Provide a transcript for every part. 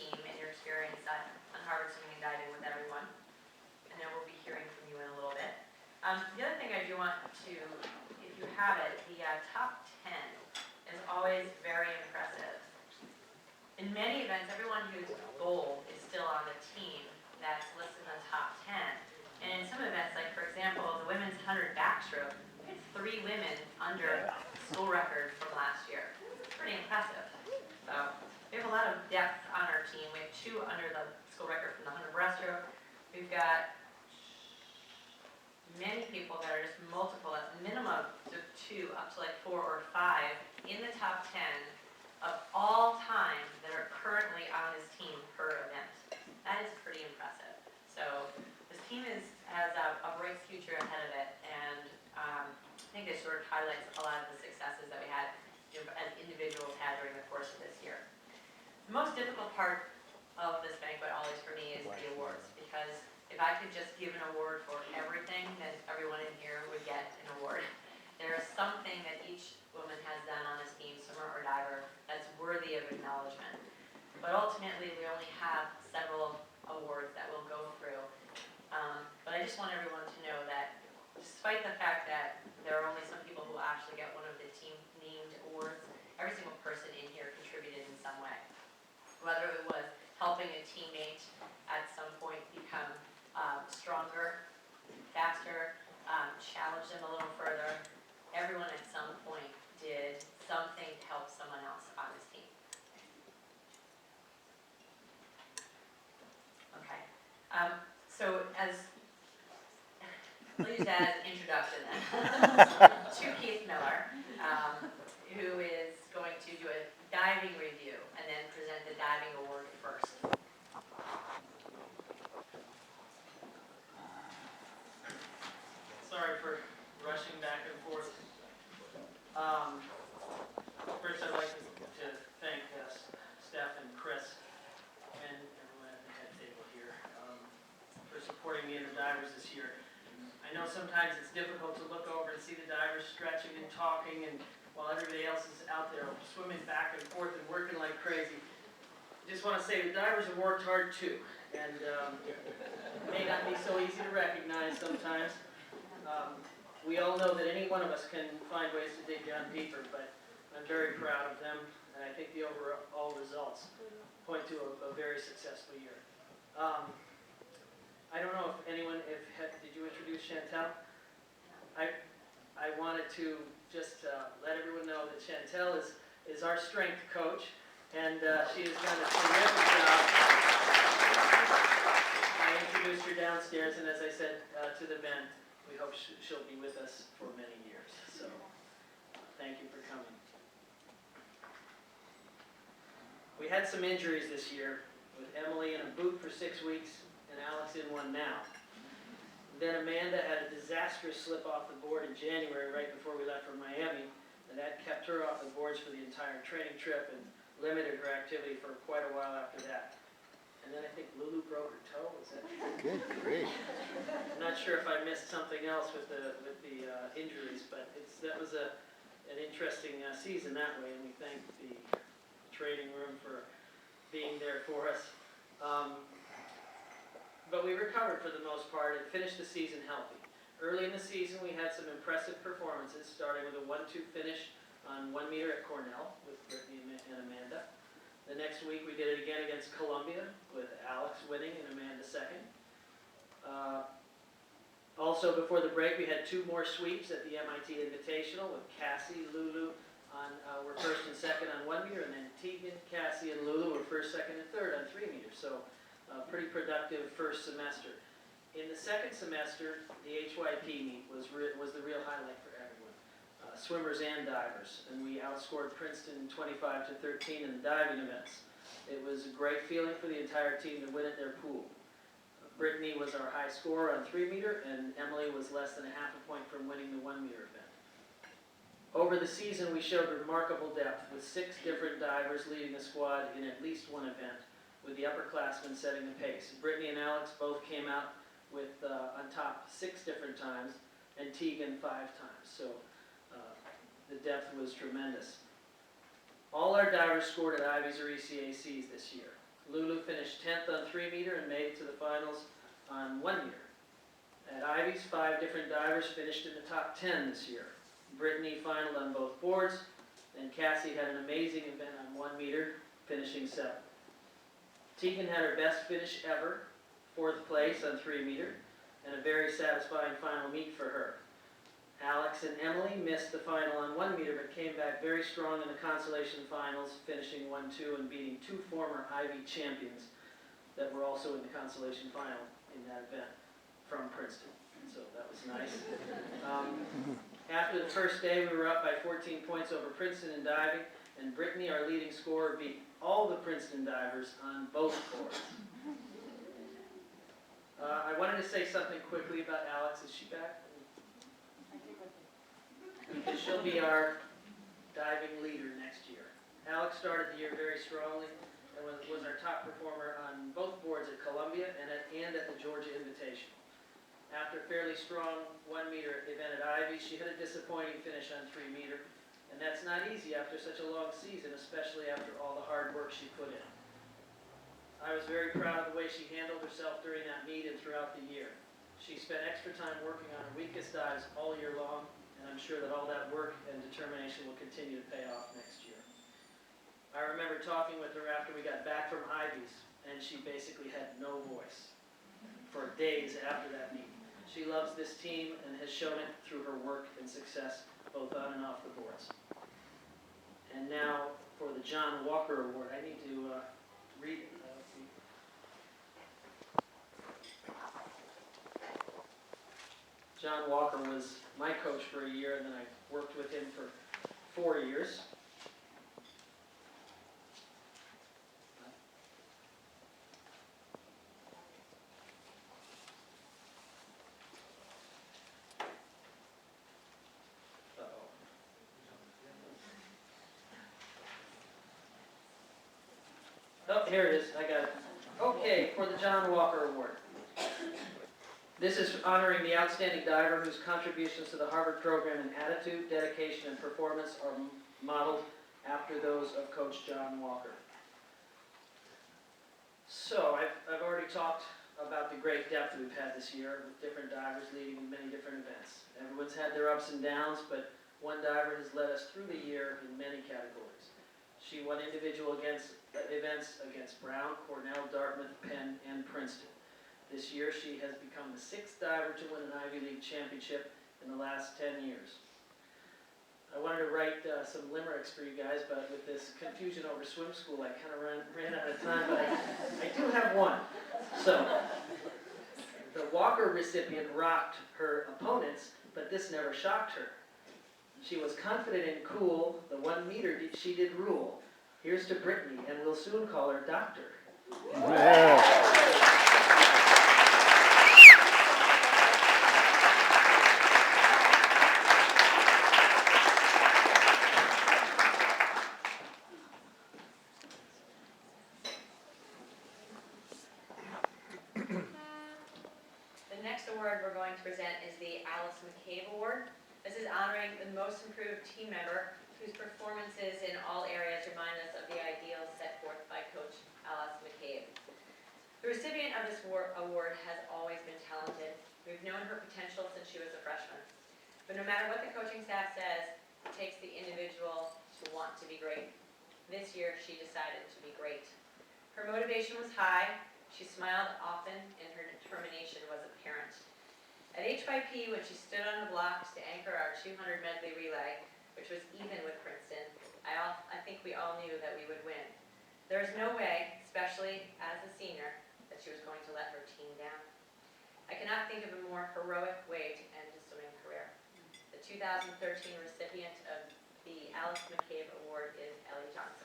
team and your experience on Harvard Swimming and Diving with everyone. And then we'll be hearing from you in a little bit. The other thing I do want to, if you have it, the top 10 is always very impressive. In many events, everyone who's gold is still on the team that's listed in the top 10. And in some events, like for example, the women's 100 backstroke, we had 3 women under school record from last year. It's pretty impressive. So we have a lot of depth on our team. We have 2 under the school record from the 100 breaststroke. We've got many people that are just multiple, at minimum of 2, up to like 4 or 5 in the top 10 of all time that are currently on this team per event. That is pretty impressive. So this team has a bright future ahead of it, and I think it sort of highlights a lot of the successes that we had as individuals had during the course of this year. The most difficult part of this banquet always for me is the awards, because if I could just give an award for everything, then everyone in here would get an award. There is something that each woman has done on this team, swimmer or diver, that's worthy of acknowledgement. But ultimately, we only have several awards that we'll go through. But I just want everyone to know that despite the fact that there are only some people who actually get one of the team named awards, every single person in here contributed in some way. Whether it was helping a teammate at some point become stronger, faster, challenge them a little further, everyone at some point did something to help someone else on this team. Okay. So we'll use that as an introduction then to Keith Miller, who is going to do a diving review and then present the diving award first. Sorry for rushing back and forth. First, I'd like to thank Steph and Chris and everyone at the head table here for supporting me and the divers this year. I know sometimes it's difficult to look over and see the divers stretching and talking, and while everybody else is out there swimming back and forth and working like crazy. I just want to say the divers have worked hard too, and it may not be so easy to recognize sometimes. We all know that any one of us can find ways to dig down deeper, but I'm very proud of them, and I think the overall results point to a very successful year. I don't know if anyone, did you introduce Chantel? I wanted to just let everyone know that Chantel is our strength coach, and she has done a terrific job. I introduced her downstairs, and as I said to the men, we hope she'll be with us for many years. So thank you for coming. We had some injuries this year, with Emily in a boot for 6 weeks and Alex in one now. Then Amanda had a disastrous slip off the board in January right before we left for Miami, and that kept her off the boards for the entire training trip and limited her activity for quite a while after that. And then I think Lulu broke her toe. Was that? Good grief. I'm not sure if I missed something else with the injuries, but that was an interesting season that way, and we thank the training room for being there for us. But we recovered for the most part and finished the season healthy. Early in the season, we had some impressive performances, starting with a 1-2 finish on 1 meter at Cornell with Brittany and Amanda. The next week, we did it again against Columbia with Alex winning and Amanda second. Also, before the break, we had 2 more sweeps at the MIT Invitational with Cassie, Lulu were first and second on 1 meter, and then Tegan, Cassie, and Lulu were first, second, and third on 3 meters. So, pretty productive first semester. In the second semester, the HYP meet was the real highlight for everyone, swimmers and divers, and we outscored Princeton 25-13 in the diving events. It was a great feeling for the entire team to win at their pool. Brittany was our high scorer on 3 meter, and Emily was less than a half a point from winning the 1 meter event. Over the season, we showed remarkable depth with 6 different divers leading the squad in at least one event, with the upperclassmen setting the pace. Brittany and Alex both came out with on top 6 different times, and Tegan 5 times. So the depth was tremendous. All our divers scored at Ivies or ECACs this year. Lulu finished 10th on 3 meter and made it to the finals on 1 meter. At Ivy's, 5 different divers finished in the top 10 this year. Brittany finaled on both boards, and Cassie had an amazing event on 1 meter, finishing 7th. Tegan had her best finish ever, 4th place on 3 meter, and a very satisfying final meet for her. Alex and Emily missed the final on 1 meter, but came back very strong in the consolation finals, finishing 1-2 and beating 2 former Ivy champions that were also in the consolation final in that event from Princeton. So that was nice. After the first day, we were up by 14 points over Princeton in diving, and Brittany, our leading scorer, beat all the Princeton divers on both boards. I wanted to say something quickly about Alex. Is she back? Because she'll be our diving leader next year. Alex started the year very strongly and was our top performer on both boards at Columbia and at the Georgia Invitational. After a fairly strong 1 meter event at Ivy, she had a disappointing finish on 3 meter, and that's not easy after such a long season, especially after all the hard work she put in. I was very proud of the way she handled herself during that meet and throughout the year. She spent extra time working on her weakest dives all year long, and I'm sure that all that work and determination will continue to pay off next year. I remember talking with her after we got back from Ivy's, and she basically had no voice for days after that meet. She loves this team and has shown it through her work and success both on and off the boards. And now for the John Walker Award, I need to read it. John Walker was my coach for a year, and then I worked with him for 4 years. Oh, here it is. I got it. Okay, for the John Walker Award. This is honoring the outstanding diver whose contributions to the Harvard program in attitude, dedication, and performance are modeled after those of Coach John Walker. So, I've already talked about the great depth we've had this year with different divers leading in many different events. Everyone's had their ups and downs, but one diver has led us through the year in many categories. She won individual events against Brown, Cornell, Dartmouth, Penn, and Princeton. This year, she has become the 6th diver to win an Ivy League championship in the last 10 years. I wanted to write some limericks for you guys, but with this confusion over swim school, I kind of ran out of time, but I do have one. So, the Walker recipient rocked her opponents, but this never shocked her. She was confident and cool, the 1 meter she did rule. Here's to Brittany, and we'll soon call her Doctor. Yeah. We're going to present is the Alice McCabe Award. This is honoring the most improved team member whose performances in all areas remind us of the ideals set forth by Coach Alice McCabe. The recipient of this award has always been talented. We've known her potential since she was a freshman. But no matter what the coaching staff says, it takes the individual to want to be great. This year, she decided to be great. Her motivation was high, she smiled often, and her determination was apparent. At HYP, when she stood on the blocks to anchor our 200 medley relay, which was even with Princeton, I think we all knew that we would win. There was no way, especially as a senior, that she was going to let her team down. I cannot think of a more heroic way to end a swimming career. The 2013 recipient of the Alice McCabe Award is Ellie Johnson.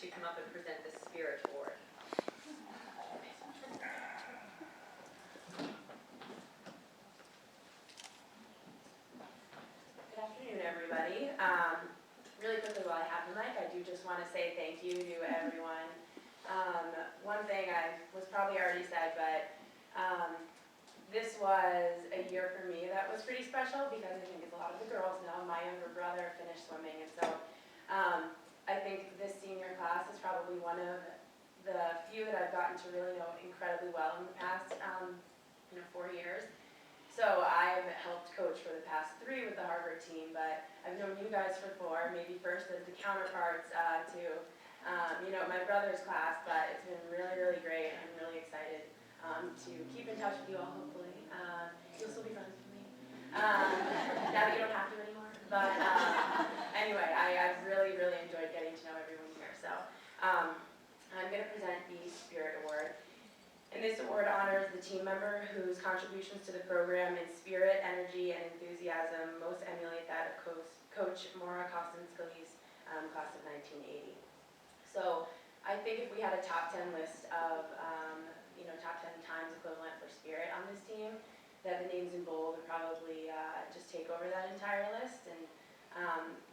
To come up and present the Spirit Award. Good afternoon, everybody. Really quickly while I have the mic, I do just want to say say thank you to everyone. One thing was probably already said, but this was a year for me that was pretty special because I think as a lot of the girls know, my younger brother finished swimming, and so I think this senior class is probably one of the few that I've gotten to really know incredibly well in the past 4 years. So I've helped coach for the past 3 with the Harvard team, but I've known you guys for 4, maybe first as the counterparts to my brother's class, but it's been really, really great. I'm really excited to keep in touch with you all, hopefully. You'll still be friends with me. Now that you don't have to anymore. But anyway, I've really, really enjoyed getting to know everyone here. So I'm going to present the Spirit Award. And this award honors the team member whose contributions to the program in spirit, energy, and enthusiasm most emulate that of Coach Maura Costin-Scalise, class of 1980. So I think if we had a top 10 list of top 10 times equivalent for spirit on this team, that the names in bold would probably just take over that entire list. And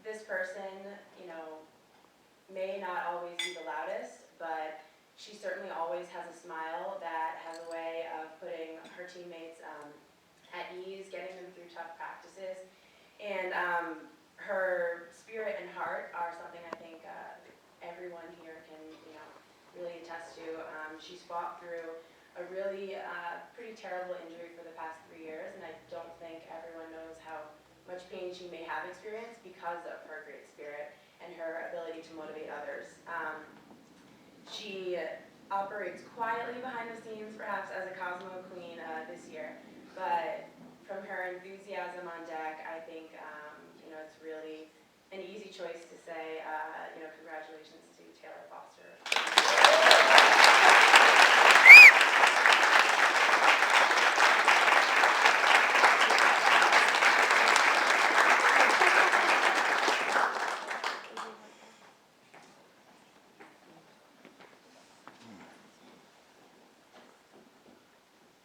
this person, may not always be the loudest, but she certainly always has a smile that has a way of putting her teammates at ease, getting them through tough practices. And her spirit and heart are something I think everyone here can really attest to. She's fought through a really pretty terrible injury for the past 3 years, and I don't think everyone knows how much pain she may have experienced because of her great spirit and her ability to motivate others. She operates quietly behind the scenes, perhaps as a Cosmo Queen this year, but from her enthusiasm on deck, I think it's really an easy choice to say, congratulations to Taylor Foster.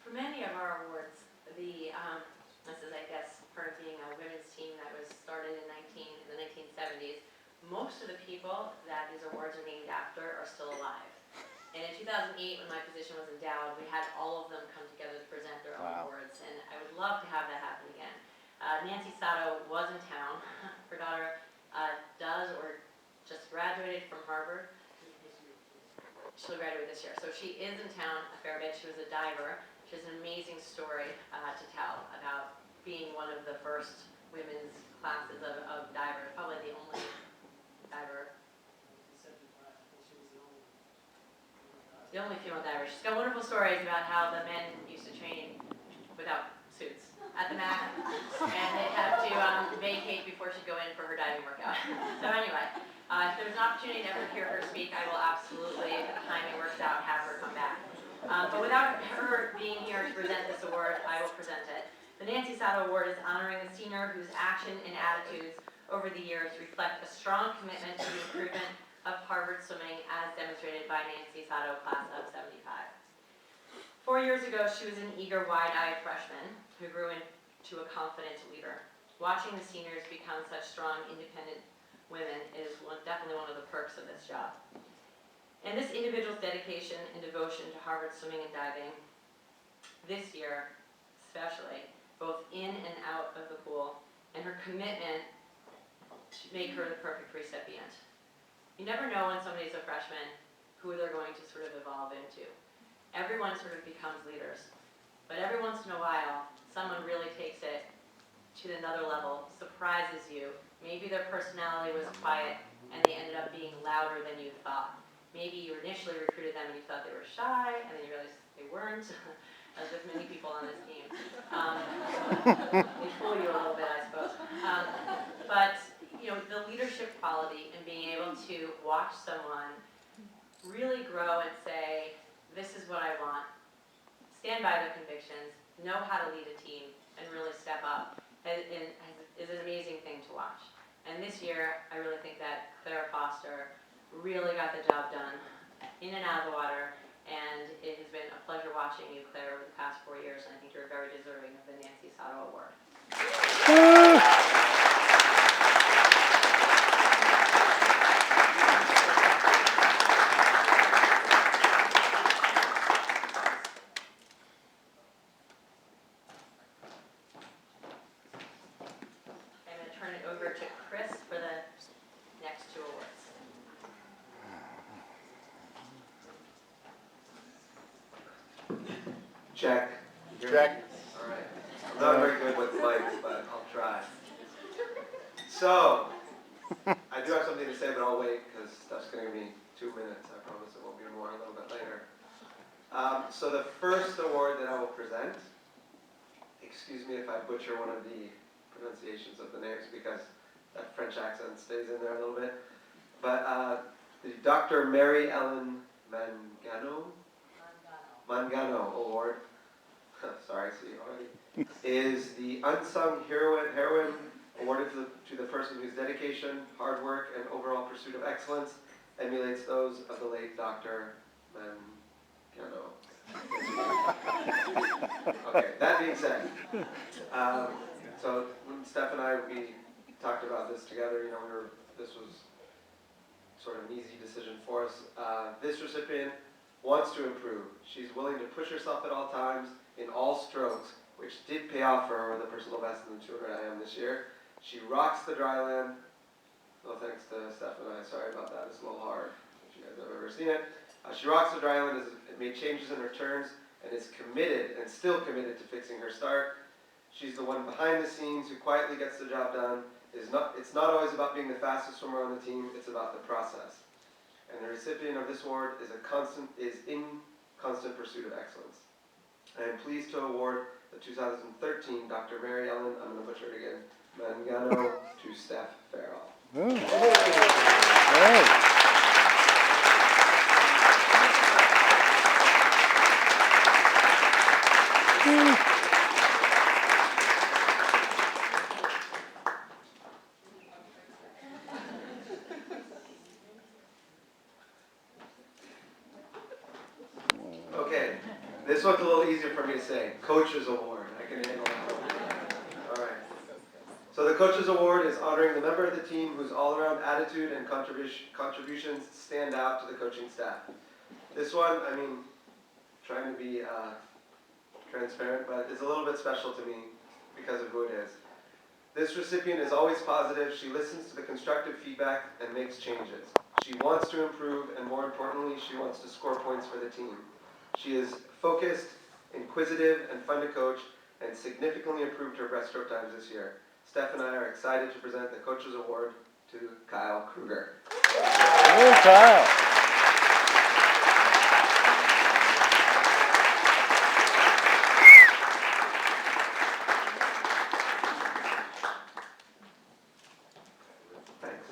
For many of our awards, this is, I guess, part of being a women's team that was started in the 1970s. Most of the people that these awards are named after are still alive. And in 2008, when my position was endowed, we had all of them come together to present their own awards, and I would love to have that happen again. Nancy Sato was in town. Her daughter does or just graduated from Harvard. She'll graduate this year. So she is in town a fair bit. She was a diver. She has an amazing story to tell about being one of the first women's classes of divers, probably the only diver. The only female diver. She's got wonderful stories about how the men used to train without suits at the mat, and they'd have to vacate before she'd go in for her diving workout. So anyway, if there's an opportunity to ever hear her speak, I will absolutely, if the timing works out, have her come back. But without her being here to present this award, I will present it. The Nancy Sato Award is honoring the senior whose action and attitudes over the years reflect a strong commitment to the improvement of Harvard swimming as demonstrated by Nancy Sato, class of 75. 4 years ago, she was an eager, wide-eyed freshman who grew into a confident leader. Watching the seniors become such strong, independent women is definitely one of the perks of this job. And this individual's dedication and devotion to Harvard swimming and diving, this year especially, both in and out of the pool, and her commitment to make her the perfect recipient. You never know when somebody's a freshman who they're going to sort of evolve into. Everyone sort of becomes leaders, but every once in a while, someone really takes it to another level, surprises you. Maybe their personality was quiet and they ended up being louder than you thought. Maybe you initially recruited them and you thought they were shy, and then you realized they weren't, as with many people on this team. They fool you a little bit, I suppose. But the leadership quality and being able to watch someone really grow and say, this is what I want, stand by their convictions, know how to lead a team, and really step up is an amazing thing to watch. And this year, I really think that Clara Foster really got the job done in and out of the water, and it has been a pleasure watching you, Claire, over the past 4 years, and I think you're very deserving of the Nancy Sato Award. Check. You hear me? Check. All right. I'm not very good with mics, but I'll try. So, I do have something to say, but I'll wait because stuff's going to give me 2 minutes. I promise it won't be more a little bit later. So the first award that I will present, excuse me if I butcher one of the pronunciations of the names because that French accent stays in there a little bit. But the Dr. Mary Ellen Mangano Award, sorry, see already, is the unsung heroine awarded to the person whose dedication, hard work, and overall pursuit of excellence emulates those of the late Dr. Mangano. Okay, that being said, so when Steph and I, we talked about this together, this was sort of an easy decision for us. This recipient wants to improve. She's willing to push herself at all times in all strokes, which did pay off for her with a personal best in the 200 IM this year. She rocks the dryland. No thanks to Steph and I, sorry about that, it's a little hard if you guys have ever seen it. She rocks the dryland, has made changes in her turns, and is committed, and still committed to fixing her start. She's the one behind the scenes who quietly gets the job done. It's not always about being the fastest swimmer on the team, it's about the process. And the recipient of this award is in constant pursuit of excellence. I am pleased to award the 2013 Dr. Mary Ellen, I'm going to butcher it again, Mangano to Steph Farrell. Great. Okay, this one's a little easier for me to say. Coach's Award. I can handle that one. All right. So the Coach's Award is honoring the member of the team whose all-around attitude and contributions stand out to the coaching staff. This one, trying to be transparent, but it's a little bit special to me because of who it is. This recipient is always positive. She listens to the constructive feedback and makes changes. She wants to improve, and more importantly, she wants to score points for the team. She is focused, inquisitive, and fun to coach, and significantly improved her breaststroke times this year. Steph and I are excited to present the Coach's Award to Kyle Kruger. Hey, Kyle. Thanks.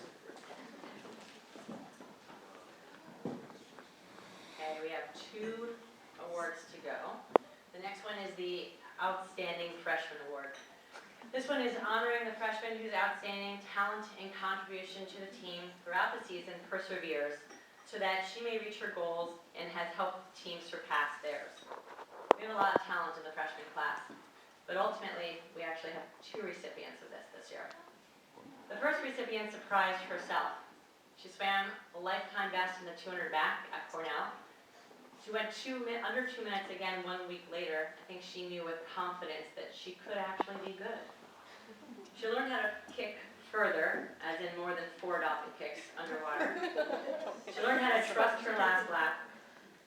Okay, we have 2 awards to go. The next one is the Outstanding Freshman Award. This one is honoring the freshman whose outstanding talent and contribution to the team throughout the season perseveres so that she may reach her goals and has helped the team surpass theirs. We have a lot of talent in the freshman class, but ultimately we actually have 2 recipients of this year. The first recipient surprised herself. She swam a lifetime best in the 200 back at Cornell. She went under 2 minutes again 1 week later. I think she knew with confidence that she could actually be good. She learned how to kick further, as in more than 4 dolphin kicks underwater. She learned how to trust her last lap,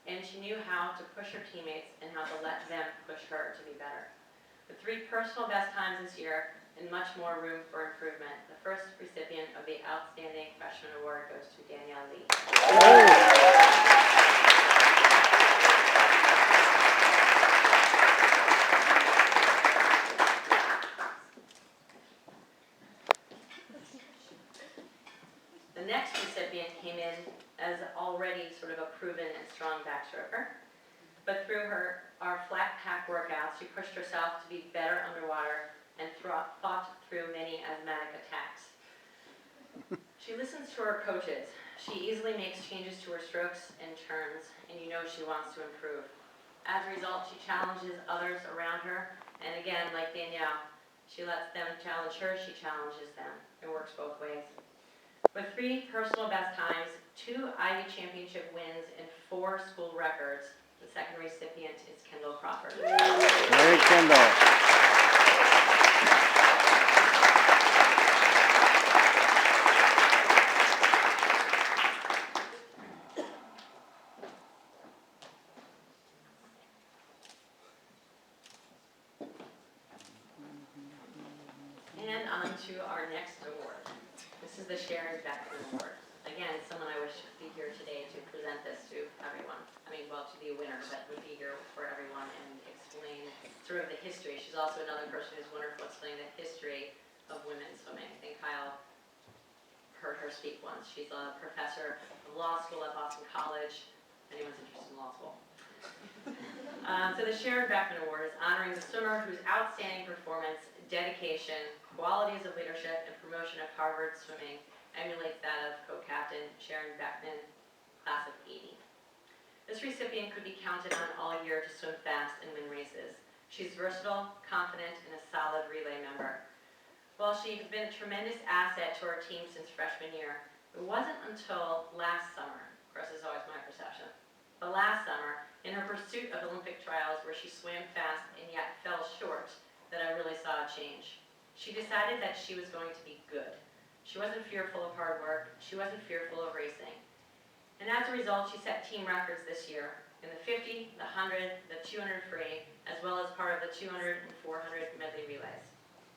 and she knew how to push her teammates and how to let them push her to be better. With 3 personal best times this year and much more room for improvement, the first recipient of the Outstanding Freshman Award goes to Danielle Lee. The next recipient came in as already sort of a proven and strong backstroker, but through our flat pack workouts, she pushed herself to be better underwater and fought through many asthmatic attacks. She listens to her coaches. She easily makes changes to her strokes and turns, and you know she wants to improve. As a result, she challenges others around her, and again, like Danielle, she lets them challenge her, she challenges them. It works both ways. With 3 personal best times, 2 Ivy Championship wins, and 4 school records, the second recipient is Kendall Crawford. Hey, Kendall. to our next award. This is the Sharon Beckman Award. Again, someone I wish could be here today to present this to everyone. I mean, well, to be a winner, but would be here for everyone and explain sort of the history. She's also another person who's wonderful explaining the history of women's swimming. I think Kyle heard her speak once. She's a professor of law school at Boston College. Anyone's interested in law school. So the Sharon Beckman Award is honoring the swimmer whose outstanding performance, dedication, qualities of leadership, and promotion of Harvard swimming emulates that of co-captain Sharon Beckman, class of '80. This recipient could be counted on all year to swim fast and win races. She's versatile, confident, and a solid relay member. While she's been a tremendous asset to our team since freshman year, it wasn't until last summer, of course this is always my perception, but last summer, in her pursuit of Olympic trials where she swam fast and yet fell short, that I really saw a change. She decided that she was going to be good. She wasn't fearful of hard work. She wasn't fearful of racing. And as a result, she set team records this year in the 50, the 100, the 200 free, as well as part of the 200 and 400 medley relays.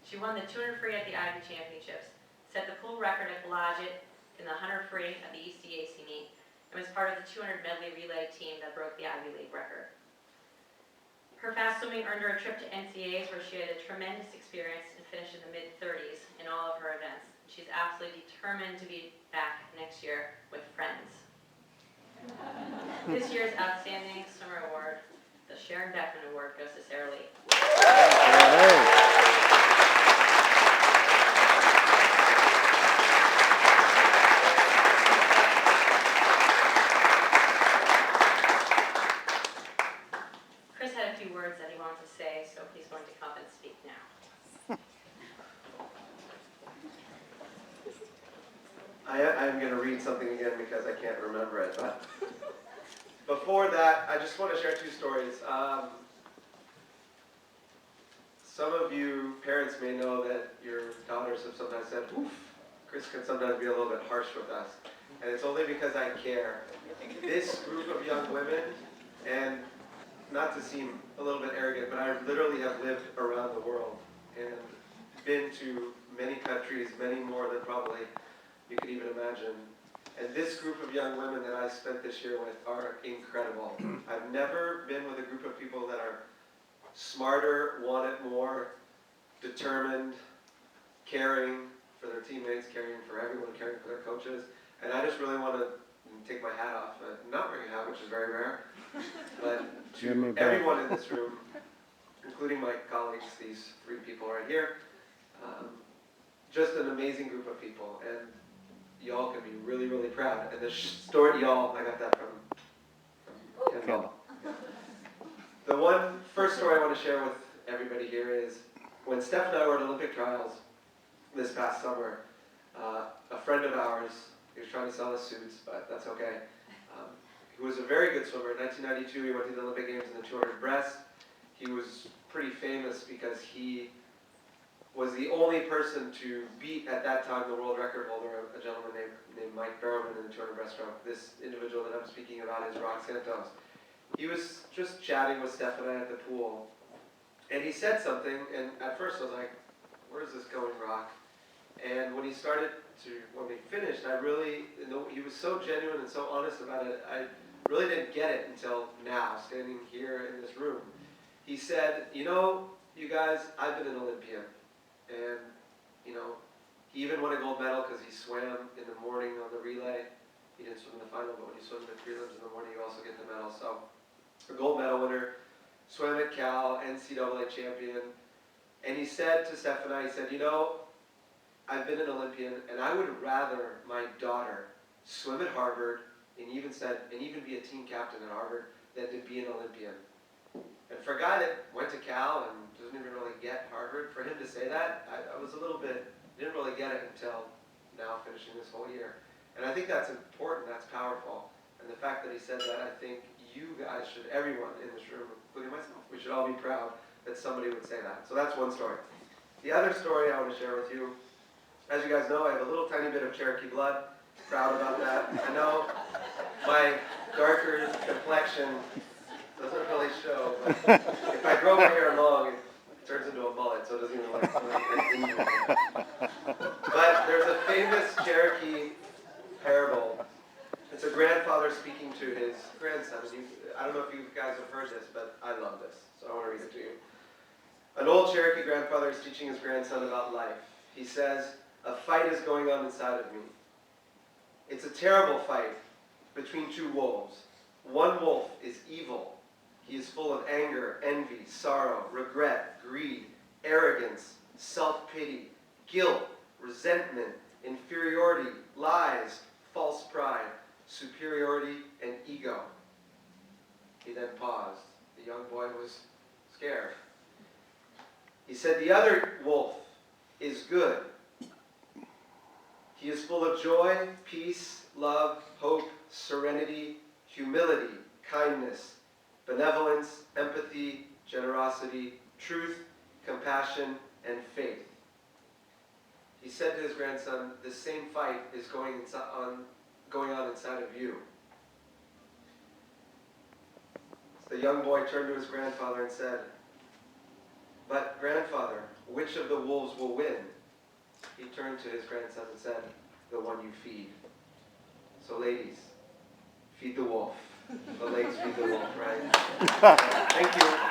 She won the 200 free at the Ivy Championships, set the pool record at Blodgett in the 100 free at the ECAC meet, and was part of the 200 medley relay team that broke the Ivy League record. Her fast swimming earned her a trip to NCAAs where she had a tremendous experience and finished in the mid-30s in all of her events. She's absolutely determined to be back next year with friends. This year's Outstanding Swimmer Award, the Sharon Beckman Award, goes to Sarah Lee. Chris had a few words that he wanted to say, so he's going to come and speak now. I'm going to read something again because I can't remember it. But before that, I just want to share two stories. Some of you parents may know that your daughters have sometimes said, "Oof, Chris can sometimes be a little bit harsh with us." And it's only because I care. This group of young women, and not to seem a little bit arrogant, but I literally have lived around the world and been to many countries, many more than probably you could even imagine. And this group of young women that I spent this year with are incredible. I've never been with a group of people that are smarter, want it more, determined, caring for their teammates, caring for everyone, caring for their coaches. And I just really want to take my hat off. Not wearing a hat, which is very rare, but to everyone in this room, including my colleagues, these three people right here, just an amazing group of people. And y'all can be really, really proud. And the story, y'all, I got that from Kendall. The first story I want to share with everybody here is when Steph and I were at Olympic trials this past summer, a friend of ours, he was trying to sell us suits, but that's okay, who was a very good swimmer. In 1992, he went to the Olympic Games in the 200 breast. He was pretty famous because he was the only person to beat, at that time, the world record holder, a gentleman named Mike Barrowman in the 200 breaststroke. This individual that I'm speaking about is Rock Santos. He was just chatting with Steph and I at the pool, and he said something, and at first I was like, where's this going, Rock? And when we finished, he was so genuine and so honest about it, I really didn't get it until now, standing here in this room. He said, you know, you guys, I've been an Olympian. And, you know, he even won a gold medal because he swam in the morning on the relay. He didn't swim in the final, but when you swim in the prelims in the morning, you also get the medal. So, a gold medal winner, swam at Cal, NCAA champion. And he said to Steph and I, he said, you know, I've been an Olympian, and I would rather my daughter swim at Harvard and even be a team captain at Harvard than to be an Olympian. And for a guy that went to Cal and doesn't even really get Harvard, for him to say that, I was a little bit, didn't really get it until now, finishing this whole year. And I think that's important, that's powerful. And the fact that he said that, I think you guys should, everyone in this room, including myself, we should all be proud that somebody would say that. So that's one story. The other story I want to share with you, as you guys know, I have a little tiny bit of Cherokee blood. Proud about that. I know my darker complexion doesn't really show, but if I grow my hair long, turns into a mullet, so it doesn't even look like But there's a famous Cherokee parable. It's a grandfather speaking to his grandson. I don't know if you guys have heard this, but I love this, so I want to read it to you. An old Cherokee grandfather is teaching his grandson about life. He says, "A fight is going on inside of me. It's a terrible fight between two wolves. One wolf is evil. He is full of anger, envy, sorrow, regret, greed, arrogance, self-pity, guilt, resentment, inferiority, lies, false pride, superiority, and ego." He then paused. The young boy was scared. He said, "The other wolf is good. He is full of joy, peace, love, hope, serenity, humility, kindness, benevolence, empathy, generosity, truth, compassion, and faith." He said to his grandson, "This same fight is going on inside of you." The young boy turned to his grandfather and said, "But grandfather, which of the wolves will win?" He turned to his grandson and said, "The one you feed." So ladies, feed the wolf. The legs feed the wolf, right? Thank you.